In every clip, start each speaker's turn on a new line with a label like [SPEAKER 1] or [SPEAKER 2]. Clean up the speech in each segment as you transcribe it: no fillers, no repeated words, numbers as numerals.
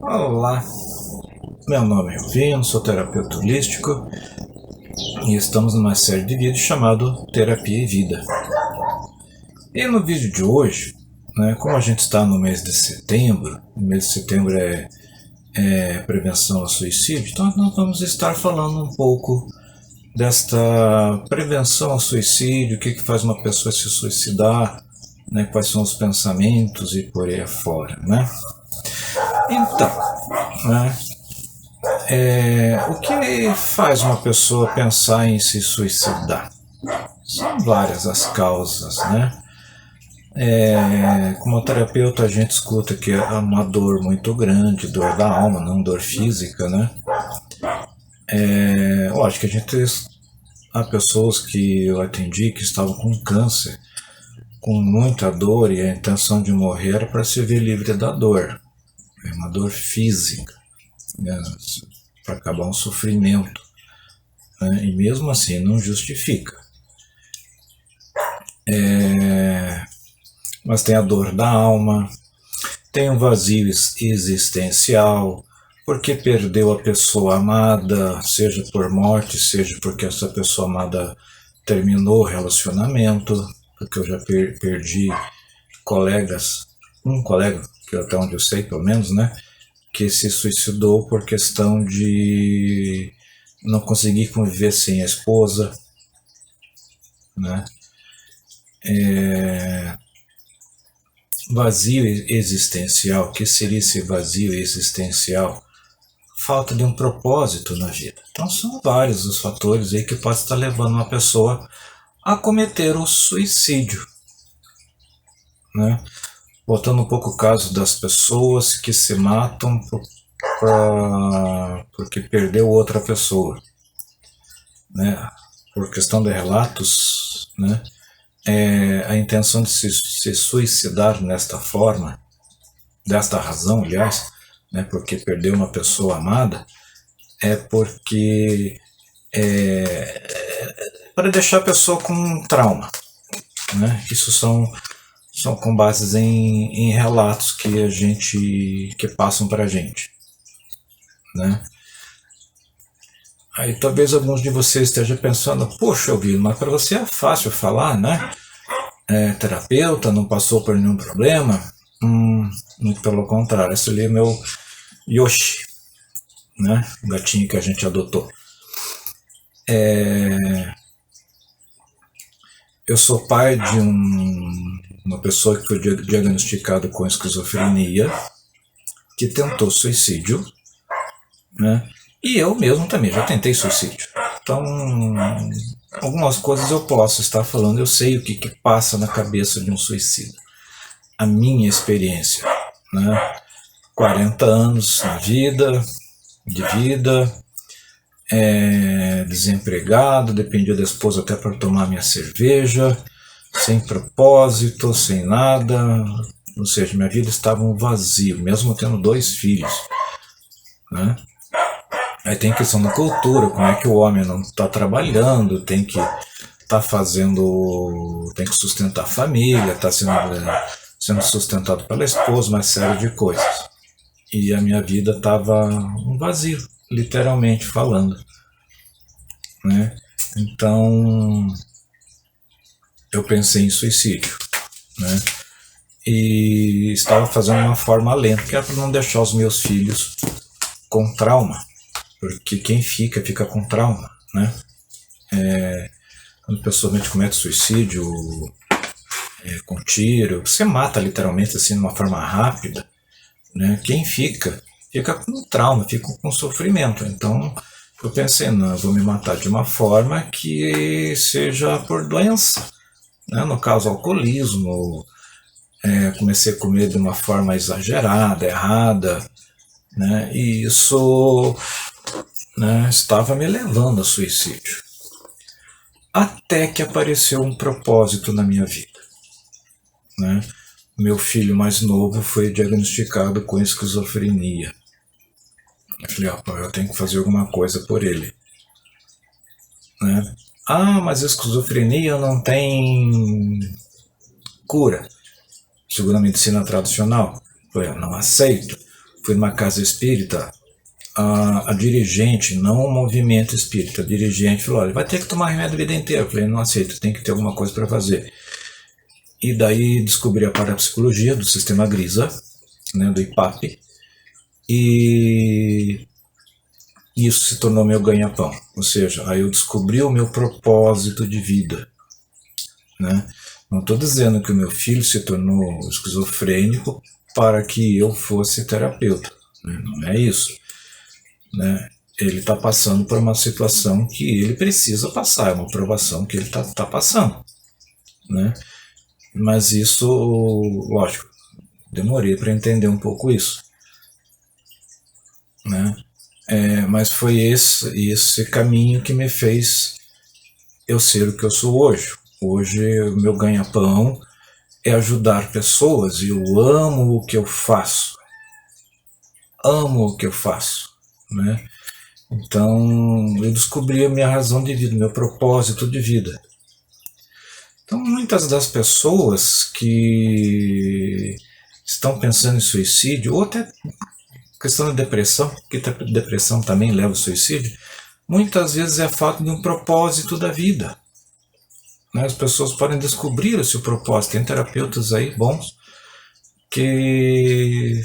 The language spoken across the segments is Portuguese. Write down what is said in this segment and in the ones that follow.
[SPEAKER 1] Olá, meu nome é Elvino, sou terapeuta holístico e estamos numa série de vídeos chamado Terapia e Vida. E no vídeo de hoje, como a gente está no mês de setembro, o mês de setembro é prevenção ao suicídio, então nós vamos estar falando um pouco desta prevenção ao suicídio, o que faz uma pessoa se suicidar, quais são os pensamentos e por aí afora, Então, o que faz uma pessoa pensar em se suicidar? São várias as causas, como terapeuta a gente escuta que é uma dor muito grande, dor da alma, não dor física, Lógico que há pessoas que eu atendi que estavam com câncer, com muita dor, e a intenção de morrer era para se ver livre da dor. É uma dor física, para acabar um sofrimento, e mesmo assim não justifica. Mas tem a dor da alma, tem um vazio existencial, porque perdeu a pessoa amada, seja por morte, seja porque essa pessoa amada terminou o relacionamento, porque eu já perdi colegas, um colega, que até onde eu sei pelo menos, que se suicidou por questão de não conseguir conviver sem a esposa, Vazio existencial. O que seria esse vazio existencial? Falta de um propósito na vida. Então são vários os fatores aí que podem estar levando uma pessoa a cometer o suicídio, Voltando um pouco o caso das pessoas que se matam porque perdeu outra pessoa, por questão de relatos, a intenção de se suicidar nesta forma, desta razão, aliás, porque perdeu uma pessoa amada, é porque para deixar a pessoa com um trauma, Isso são com bases em relatos que passam para a gente, Aí talvez alguns de vocês estejam pensando, poxa, Elvino, mas para você é fácil falar, terapeuta, não passou por nenhum problema. Muito pelo contrário, esse ali é meu Yoshi, o gatinho que a gente adotou. Eu sou pai de uma pessoa que foi diagnosticada com esquizofrenia, que tentou suicídio, e eu mesmo também já tentei suicídio. Então, algumas coisas eu posso estar falando, eu sei o que passa na cabeça de um suicida. A minha experiência, 40 anos de vida, desempregado, dependia da esposa até para tomar minha cerveja, sem propósito, sem nada, ou seja, minha vida estava um vazio, mesmo tendo 2 filhos, Aí tem questão da cultura, como é que o homem não está trabalhando, tem que tem que sustentar a família, está sendo sustentado pela esposa, uma série de coisas. E a minha vida estava um vazio, literalmente falando, Então, eu pensei em suicídio, E estava fazendo uma forma lenta, que era para não deixar os meus filhos com trauma, porque quem fica com trauma, Quando a pessoa comete suicídio com tiro, você mata literalmente assim de uma forma rápida, Quem fica com trauma, fica com sofrimento. Então eu pensei, não, eu vou me matar de uma forma que seja por doença, no caso alcoolismo. Comecei a comer de uma forma exagerada, errada, e isso estava me levando ao suicídio. Até que apareceu um propósito na minha vida. Meu filho mais novo foi diagnosticado com esquizofrenia. Eu falei, eu tenho que fazer alguma coisa por ele. Mas a esquizofrenia não tem cura, segundo a medicina tradicional. não aceito. Fui numa casa espírita, a dirigente, não o movimento espírita, a dirigente falou, olha, vai ter que tomar remédio a vida inteira. Eu falei, não aceito, tem que ter alguma coisa para fazer. E daí descobri a parapsicologia do sistema Grisa, né, do IPAP, e isso se tornou meu ganha-pão. Ou seja, aí eu descobri o meu propósito de vida, né? Não estou dizendo que o meu filho se tornou esquizofrênico para que eu fosse terapeuta, né? Não é isso, né? Ele está passando por uma situação que ele precisa passar, é uma provação que ele está passando, né? Mas isso, lógico, demorei para entender um pouco isso, né? Mas foi esse caminho que me fez eu ser o que eu sou hoje. Hoje o meu ganha-pão é ajudar pessoas e eu amo o que eu faço. Amo o que eu faço, né? Então eu descobri a minha razão de vida, meu propósito de vida. Então muitas das pessoas que estão pensando em suicídio, ou até questão da depressão, porque depressão também leva ao suicídio, muitas vezes é a falta de um propósito da vida. Né? As pessoas podem descobrir o seu propósito. Tem terapeutas aí bons que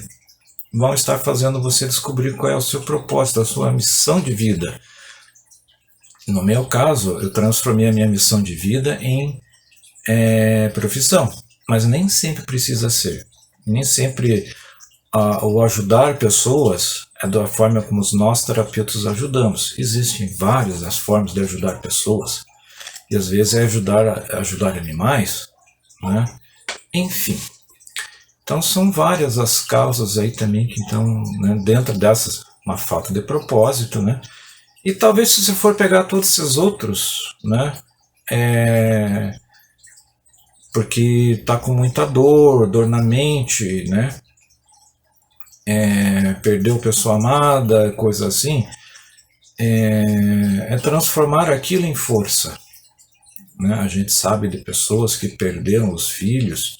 [SPEAKER 1] vão estar fazendo você descobrir qual é o seu propósito, a sua missão de vida. No meu caso, eu transformei a minha missão de vida em profissão, mas nem sempre precisa ser. Nem sempre o ajudar pessoas é da forma como nós terapeutas ajudamos. Existem várias as formas de ajudar pessoas, e às vezes é ajudar animais, né? Enfim. Então são várias as causas aí também que estão, né, dentro dessas, uma falta de propósito, né? E talvez se você for pegar todos esses outros, né? Porque está com muita dor na mente, né? Perdeu pessoa amada, coisa assim, transformar aquilo em força, né? A gente sabe de pessoas que perderam os filhos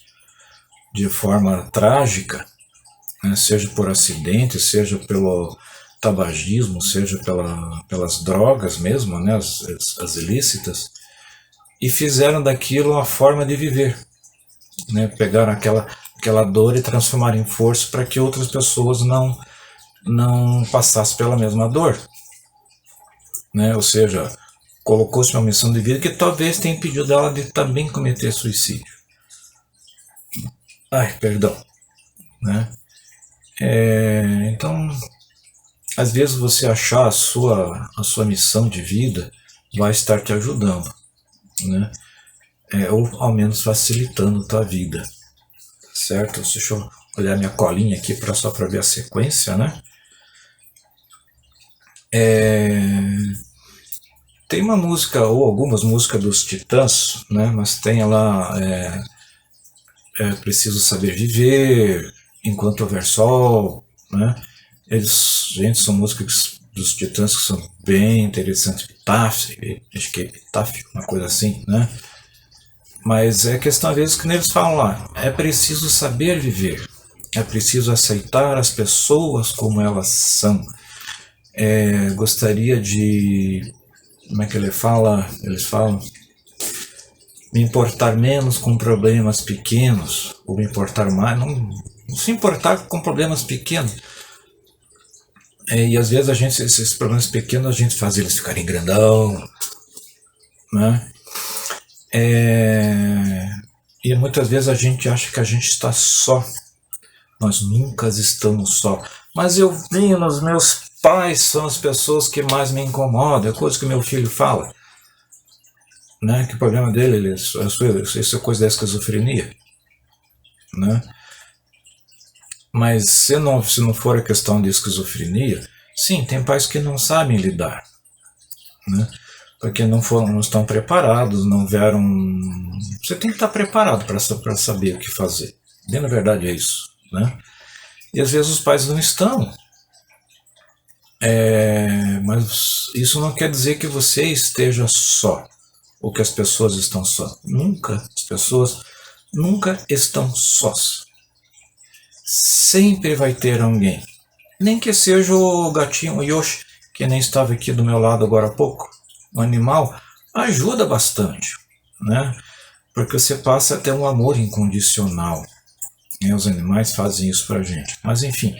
[SPEAKER 1] de forma trágica, né? Seja por acidente, seja pelo tabagismo, seja pelas drogas mesmo, né? as ilícitas, e fizeram daquilo uma forma de viver, né? Pegaram aquela dor e transformar em força para que outras pessoas não passassem pela mesma dor, né? Ou seja, colocou-se uma missão de vida que talvez tenha impedido dela de também cometer suicídio. Perdão, né? Então, às vezes você achar a sua missão de vida vai estar te ajudando, né? Ou ao menos facilitando a tua vida. Certo? Deixa eu olhar minha colinha aqui só para ver a sequência, né? Tem uma música, ou algumas músicas dos Titãs, né? Mas tem lá Preciso Saber Viver, Enquanto Houver Sol, né? Gente, são músicas dos Titãs que são bem interessantes. Epitáfio, acho que é Epitáfio, uma coisa assim, né? Mas é questão, às vezes, que eles falam lá, é preciso saber viver, é preciso aceitar as pessoas como elas são. Gostaria de, como é que eles falam, me importar menos com problemas pequenos, ou me importar mais, não se importar com problemas pequenos. E às vezes esses problemas pequenos, a gente faz eles ficarem grandão, né? E muitas vezes a gente acha que a gente está só. Nós nunca estamos só. Mas eu vi nos meus pais, são as pessoas que mais me incomodam. É coisa que meu filho fala, né? Que o problema dele isso é coisa da esquizofrenia, né? Mas se não for a questão de esquizofrenia, sim, tem pais que não sabem lidar, né? Porque não estão preparados, não vieram. Você tem que estar preparado para saber o que fazer. Bem, na verdade é isso, né? E às vezes os pais não estão. Mas isso não quer dizer que você esteja só, ou que as pessoas estão só. Nunca. As pessoas nunca estão sós. sempre vai ter alguém. Nem que seja o gatinho, o Yoshi, que nem estava aqui do meu lado agora há pouco. O animal ajuda bastante, né? Porque você passa a ter um amor incondicional. E os animais fazem isso pra gente. Mas enfim,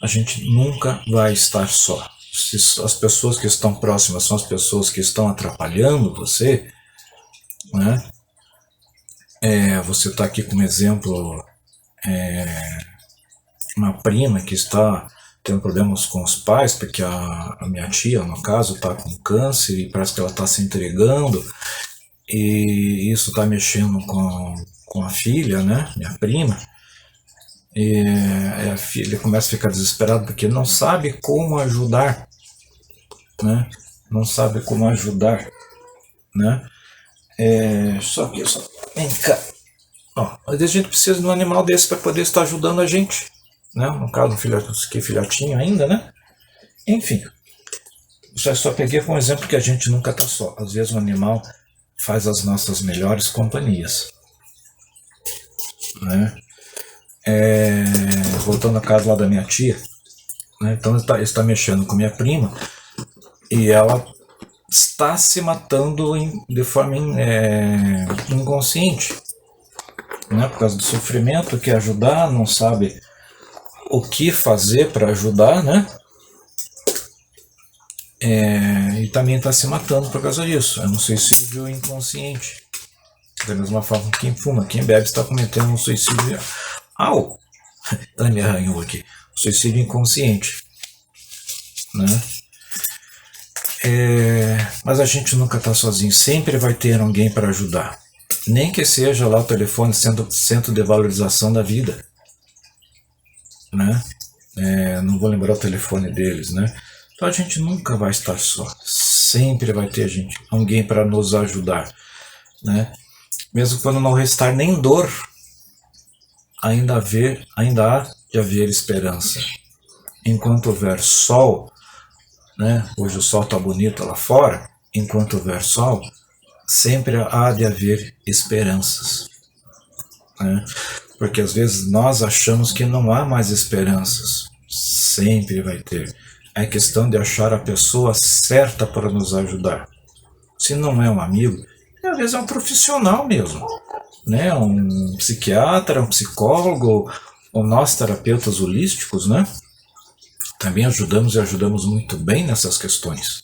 [SPEAKER 1] a gente nunca vai estar só. Se as pessoas que estão próximas são as pessoas que estão atrapalhando você, né? Você está aqui como exemplo, uma prima que está tendo problemas com os pais, porque a minha tia, no caso, está com câncer e parece que ela está se entregando, e isso está mexendo com a filha, né, minha prima, e a filha começa a ficar desesperada porque não sabe como ajudar, né, não sabe como ajudar, né, vem cá. Ó, a gente precisa de um animal desse para poder estar ajudando a gente, né? No caso, que filhotinho ainda, né? Enfim, só peguei como exemplo que a gente nunca está só. Às vezes o animal faz as nossas melhores companhias, né? Voltando à casa lá da minha tia, né? Então ele está mexendo com minha prima e ela está se matando de forma inconsciente, né, por causa do sofrimento, quer ajudar, não sabe o que fazer para ajudar, né? E também está se matando por causa disso. É um suicídio inconsciente. Da mesma forma que quem fuma, quem bebe está cometendo um suicídio. Au! Ela me arranhou aqui. Suicídio inconsciente, né? Mas a gente nunca está sozinho. Sempre vai ter alguém para ajudar. Nem que seja lá o telefone sendo centro de valorização da vida, né? Não vou lembrar o telefone deles, né? Então a gente nunca vai estar só. Sempre vai ter alguém para nos ajudar, né? Mesmo quando não restar nem dor, ainda há de haver esperança. Enquanto houver sol, né? Hoje o sol está bonito lá fora. Enquanto houver sol, sempre há de haver esperanças, né? Porque às vezes nós achamos que não há mais esperanças. Sempre vai ter. É questão de achar a pessoa certa para nos ajudar. Se não é um amigo, às vezes é um profissional mesmo, né? Um psiquiatra, um psicólogo, ou nós terapeutas holísticos, né? Também ajudamos e ajudamos muito bem nessas questões.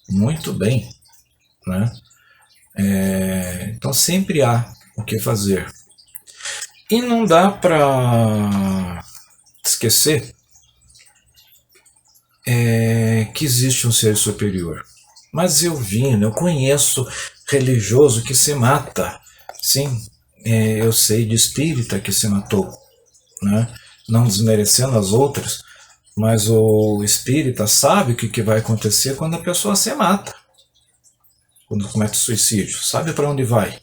[SPEAKER 1] Muito bem, né? Então sempre há o que fazer. E não dá para esquecer que existe um ser superior. Mas eu conheço religioso que se mata. Sim, eu sei de espírita que se matou, né? Não desmerecendo as outras, mas o espírita sabe o que vai acontecer quando a pessoa se mata. Quando comete suicídio, sabe para onde vai,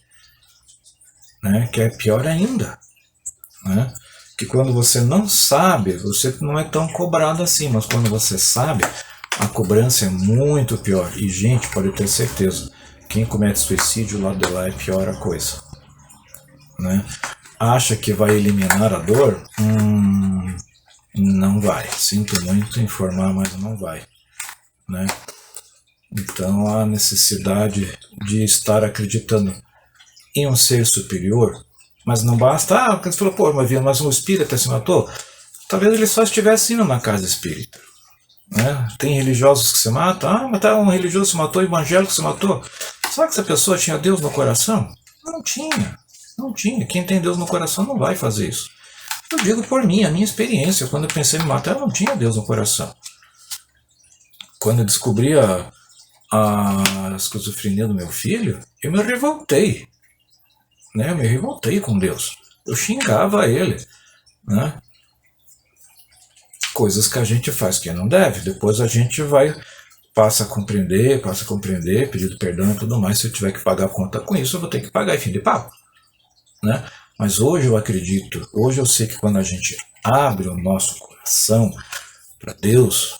[SPEAKER 1] né? Que é pior ainda, né? Que quando você não sabe, você não é tão cobrado assim, mas quando você sabe, a cobrança é muito pior. E gente, pode ter certeza, quem comete suicídio lá de lá é pior a coisa, né? Acha que vai eliminar a dor? Não vai. Sinto muito informar, mas não vai, né? Então há necessidade de estar acreditando em um ser superior, mas não basta, porque você falou, mas um espírita se matou? Talvez ele só estivesse indo na casa espírita, né? Tem religiosos que se matam, mas um religioso se matou, evangélico se matou. Será que essa pessoa tinha Deus no coração? Não tinha. Quem tem Deus no coração não vai fazer isso. Eu digo por mim, a minha experiência, quando eu pensei em me matar, eu não tinha Deus no coração. Quando eu descobri a esquizofrenia do meu filho, eu me revoltei, né? Eu me revoltei com Deus. Eu xingava ele, né? Coisas que a gente faz que não deve. Depois a gente passa a compreender, pedir perdão e tudo mais. Se eu tiver que pagar a conta com isso, eu vou ter que pagar, e fim de papo, né? Mas hoje eu acredito, hoje eu sei que quando a gente abre o nosso coração para Deus,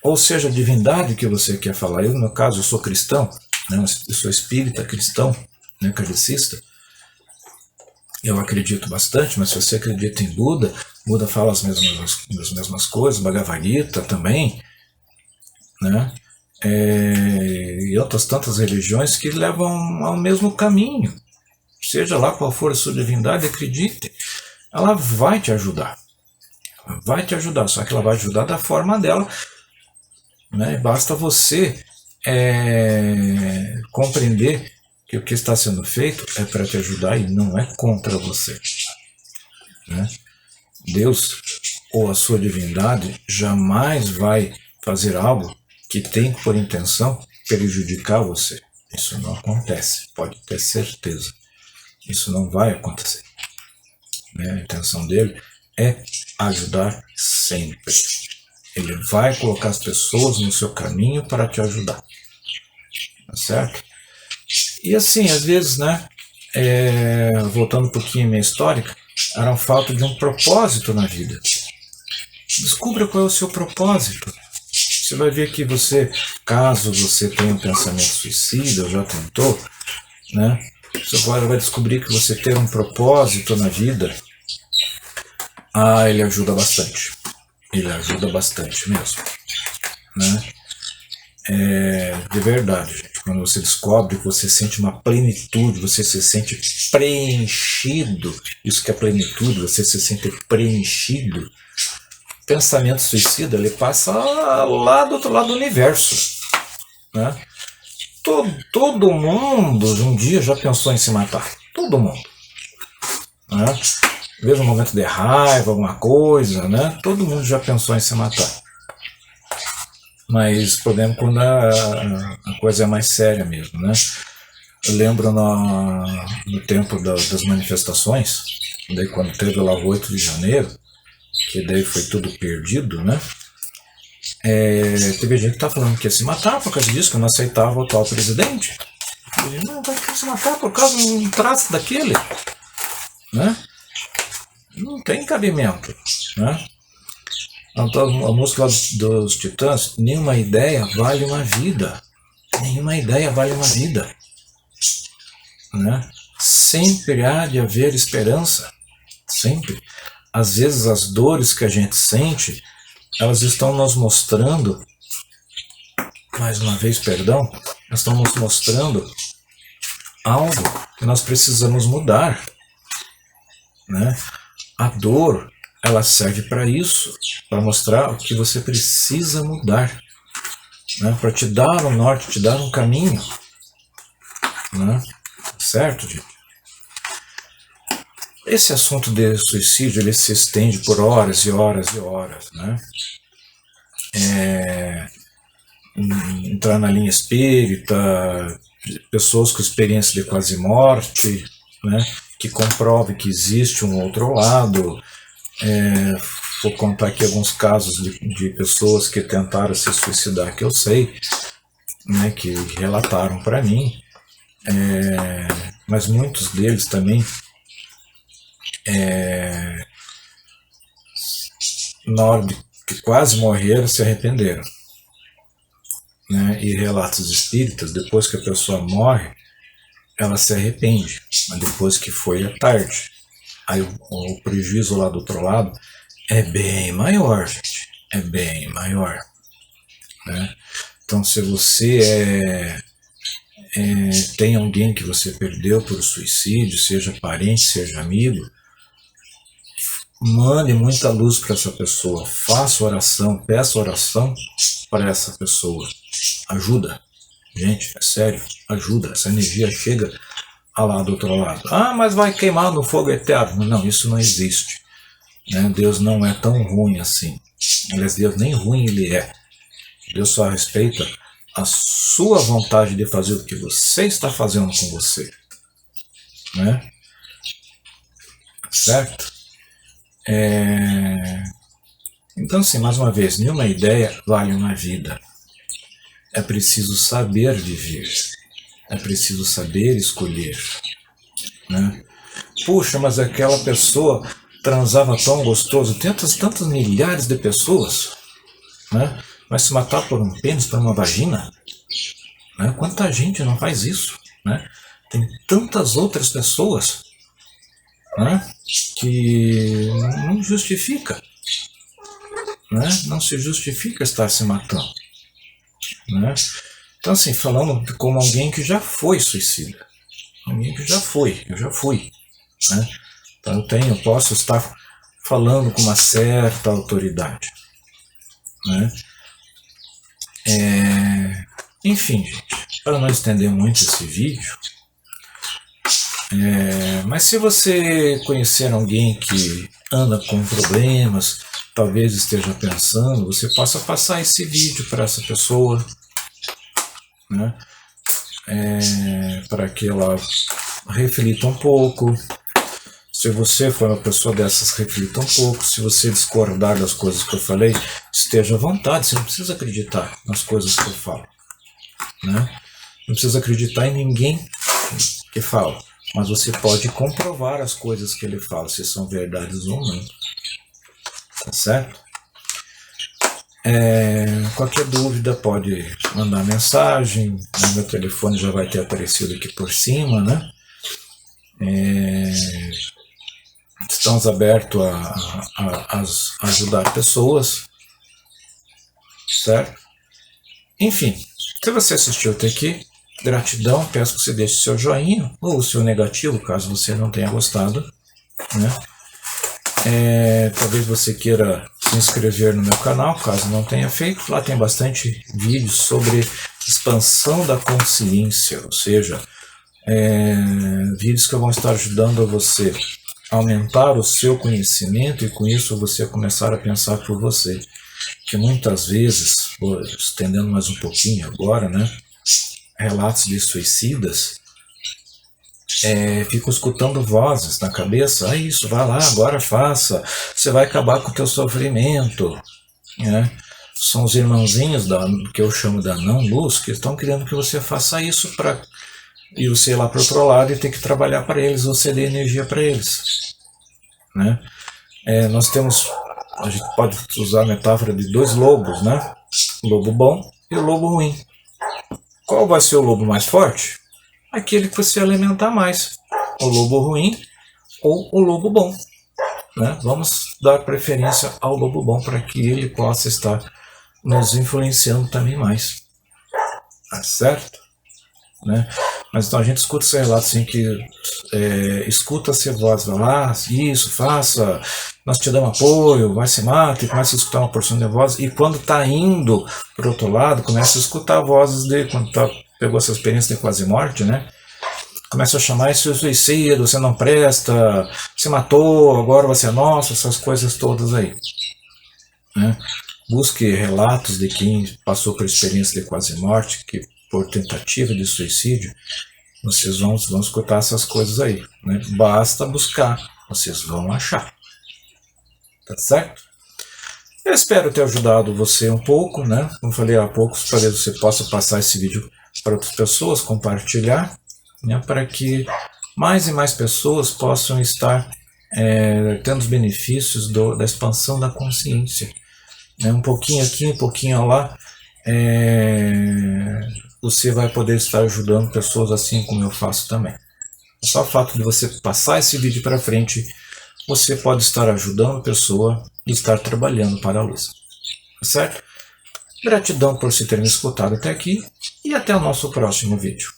[SPEAKER 1] ou seja, a divindade que você quer falar. Eu, no caso, eu sou cristão, né? Eu sou espírita cristão, kardecista. Eu acredito bastante, mas se você acredita em Buda, Buda fala as mesmas coisas, Bhagavad Gita também, né? E outras tantas religiões que levam ao mesmo caminho. Seja lá qual for a sua divindade, acredite, ela vai te ajudar. Vai te ajudar, só que ela vai ajudar da forma dela, né? Basta você compreender que o que está sendo feito é para te ajudar e não é contra você, né? Deus ou a sua divindade jamais vai fazer algo que tem por intenção prejudicar você. Isso não acontece, pode ter certeza. Isso não vai acontecer, né? A intenção dele é ajudar sempre. Ele vai colocar as pessoas no seu caminho para te ajudar, tá certo? E assim, às vezes, né, voltando um pouquinho à minha história, era a falta de um propósito na vida. Descubra qual é o seu propósito. Você vai ver que você, caso você tenha um pensamento suicida, ou já tentou, né, você vai descobrir que você ter um propósito na vida, ele ajuda bastante. Ele ajuda bastante mesmo, né? De verdade, gente. Quando você descobre que você sente uma plenitude, você se sente preenchido, isso que é plenitude, você se sente preenchido. Pensamento suicida, ele passa lá do outro lado do universo, né? Todo mundo um dia já pensou em se matar, todo mundo, né? Mesmo um momento de raiva, alguma coisa, né? Todo mundo já pensou em se matar. Mas o problema é quando a coisa é mais séria mesmo, né? Eu lembro no tempo das manifestações, daí quando teve lá o 8 de janeiro, que daí foi tudo perdido, né? Teve gente que tá falando que ia se matar por causa disso, que não aceitava o atual presidente. Não, vai se matar por causa de um traço daquele, né? Não tem cabimento, né? Então, a música dos Titãs, nenhuma ideia vale uma vida. Nenhuma ideia vale uma vida, né? Sempre há de haver esperança. Sempre. Às vezes as dores que a gente sente, elas estão nos mostrando, mais uma vez, perdão, elas estão nos mostrando algo que nós precisamos mudar, né? A dor, ela serve para isso, para mostrar o que você precisa mudar, né? Para te dar um norte, te dar um caminho, né? Certo, gente? Esse assunto de suicídio, ele se estende por horas e horas e horas, né? Entrar na linha espírita, pessoas com experiência de quase morte, né? Que comprove que existe um outro lado. Vou contar aqui alguns casos de pessoas que tentaram se suicidar, que eu sei, né, que relataram para mim, mas muitos deles também, na hora de que quase morreram, se arrependeram, né? E relatos espíritas, depois que a pessoa morre, ela se arrepende, mas depois que foi é tarde. Aí o prejuízo lá do outro lado é bem maior, gente. É bem maior, né? Então, se você tem alguém que você perdeu por suicídio, seja parente, seja amigo, mande muita luz para essa pessoa. Faça oração, peça oração para essa pessoa. Ajuda. Gente, é sério, ajuda. Essa energia chega lá do outro lado. Mas vai queimar no fogo eterno. Não, isso não existe, né? Deus não é tão ruim assim. Aliás, Deus nem ruim ele é. Deus só respeita a sua vontade de fazer o que você está fazendo com você, né? Certo? Então, assim, mais uma vez, nenhuma ideia vale uma vida. É preciso saber viver. É preciso saber escolher, né? Puxa, mas aquela pessoa transava tão gostoso. Tem tantas milhares de pessoas, né? Vai se matar por um pênis, por uma vagina, né? Quanta gente não faz isso, né? Tem tantas outras pessoas. né, que não justifica, né, não se justifica estar se matando, né. Então, assim, falando como alguém que já foi suicida, alguém que já foi, eu já fui, né. Então eu posso estar falando com uma certa autoridade, né. Enfim, gente, para não estender muito esse vídeo, mas se você conhecer alguém que anda com problemas, talvez esteja pensando, você possa passar esse vídeo para essa pessoa, né? Para que ela reflita um pouco. Se você for uma pessoa dessas, reflita um pouco. Se você discordar das coisas que eu falei, esteja à vontade. Você não precisa acreditar nas coisas que eu falo, né? Não precisa acreditar em ninguém que fala, mas você pode comprovar as coisas que ele fala, se são verdades ou não. Tá certo? Qualquer dúvida pode mandar mensagem. Meu telefone já vai ter aparecido aqui por cima, né? Estamos abertos a ajudar pessoas, certo? Enfim, se você assistiu até aqui, gratidão, peço que você deixe seu joinha ou o seu negativo, caso você não tenha gostado, né? Talvez você queira se inscrever no meu canal, caso não tenha feito. Lá tem bastante vídeos sobre expansão da consciência, ou seja, vídeos que vão estar ajudando você a aumentar o seu conhecimento e com isso você começar a pensar por você. Que muitas vezes, estendendo mais um pouquinho agora, né, relatos de suicidas, ficam escutando vozes na cabeça, isso, vai lá, agora faça, você vai acabar com o teu sofrimento, né? São os irmãozinhos que eu chamo da não-luz, que estão querendo que você faça isso para ir você ir lá para o outro lado e ter que trabalhar para eles, você dê energia para eles, né? Nós temos, a gente pode usar a metáfora de dois lobos, né? O lobo bom e o lobo ruim. Qual vai ser o lobo mais forte? Aquele que você alimentar mais, o lobo ruim ou o lobo bom, né? Vamos dar preferência ao lobo bom para que ele possa estar nos influenciando também mais, tá certo? Né? Mas então a gente escuta esse relato assim que escuta-se voz, vai lá, isso, faça, nós te damos apoio, vai se mata, e começa a escutar uma porção de voz, e quando está indo para o outro lado, começa a escutar vozes de quando pegou essa experiência de quase morte, né? Começa a chamar isso de suicídio, você não presta, se matou, agora você é nosso, essas coisas todas aí, né? Busque relatos de quem passou por experiência de quase morte, que por tentativa de suicídio, vocês vão escutar essas coisas aí, né? Basta buscar, vocês vão achar, tá certo? Eu espero ter ajudado você um pouco, né? Como falei há pouco, para que você possa passar esse vídeo para outras pessoas, compartilhar, né? Para que mais e mais pessoas possam estar tendo os benefícios da expansão da consciência, né? Um pouquinho aqui, um pouquinho lá, você vai poder estar ajudando pessoas assim como eu faço também. Só o fato de você passar esse vídeo para frente, você pode estar ajudando a pessoa e estar trabalhando para a luz. Tá certo? Gratidão por se ter me escutado até aqui e até o nosso próximo vídeo.